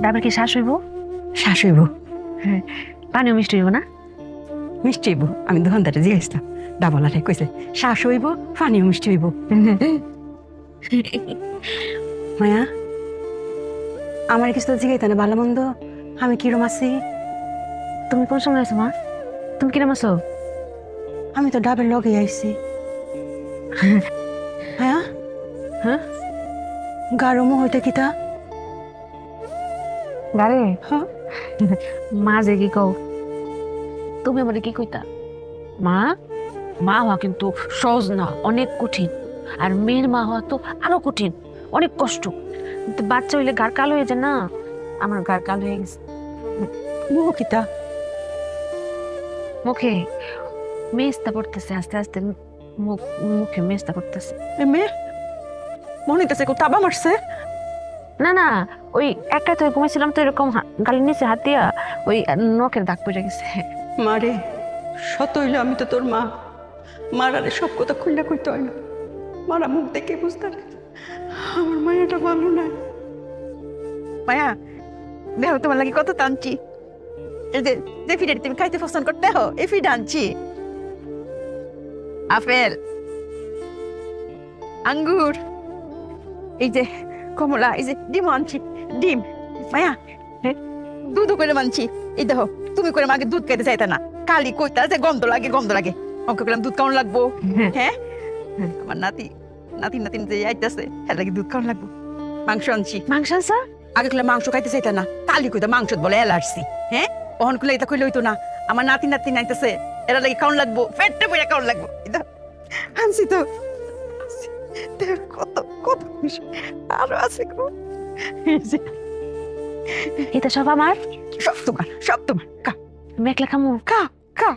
ডাবের কি শ্বাস হইব? শ্বাস হইব। হ্যাঁ, পানিও মিষ্টি হইব না? মিষ্টি হইব। আমি দোকানদারে জিজ্ঞাসলাম, ডাবলারে কইছে শ্বাস হইব, পানিও মিষ্টি হইব। মায়া, আমার কিছু তো জিগাইতে না ভালো মন্দ, আমি কিরম আছি? তুমি কোন সময় আছো মা? তুমি কিরম আছো? আমি তো ডাবের লগে আইছি। হ্যাঁ হ্যাঁ, গারমও হইতে কিতা? গারে হ্যাঁ, মা যে কি কও, তুমি আমারে কি কইতা? মা, মা হওয়া কিন্তু সহজ না, অনেক কঠিন। আর মেয়ের মা হওয়া তো আরো কঠিন, অনেক কষ্ট। কিন্তু বাচ্চা হইলে গার কালো হয়ে যায় না, আমার গার কালো হয়ে গেছে মুহ কিতা? মুখে মেস্তা পড়তেছে, আস্তে আস্তে মুখে মেস্তা পড়তেছে। এ মেয়ে মনে হইতেছে কেউ তাবা মারছে। না না, ওই একা তো ঘুমাইছিলাম তো এরকম গালের নিচে হাত দিয়া ওই নখের দাগ পড়ে গেছে। মারে, সত হইলে আমি তো তোর মা। মারারে সব কথা খুলনা কইতে হয় না। মারা মুখ দেখে বুঝতে পারে আমার মায়াটা ভালো না। মায়া, দেখো তোমার লাগি কত টানছি। এই যে যে ফিডাটি তুমি খাইতে পছন্দ করতে হো, এই ফিড আনছি। আপেল, আঙ্গুর, এই যে কমলা, এই যে ডিম আনছি। ডিম মায়া, হ্যাঁ, দুধও করে মানছি। এই দেখো, তুমি করে মাকে দুধ খাইতে চাইতে না, কালি কইতা যে গন্ধ লাগে গন্ধ লাগে। অঙ্ক করলাম দুধ কেমন লাগবো? হ্যাঁ, আমার নাতি নাতি নাতিন যে আইতাছে, হ্যাঁ লাগে দুধ কেমন লাগবো। মাংস আনছি। মাংস আছে? আগে কইলে মাংস খাইতে চাইতা না, কালি কইতা মাংস বলে অ্যালার্জি। হ্যাঁ, অহন কইলে এটা কইলে হইতো না। আমার নাতি নাতি নাইতেছে, এরা লাগি কেমন লাগবো, পেটটা বইরা কেমন লাগবো। এটা আনছি তো, আনছি। দেখ কত কত খুশি। আরো আছে গো। এই যে, এটা সব আমার, সব তোমার সব তোমার। কা আমি একলা খামু। কা কা।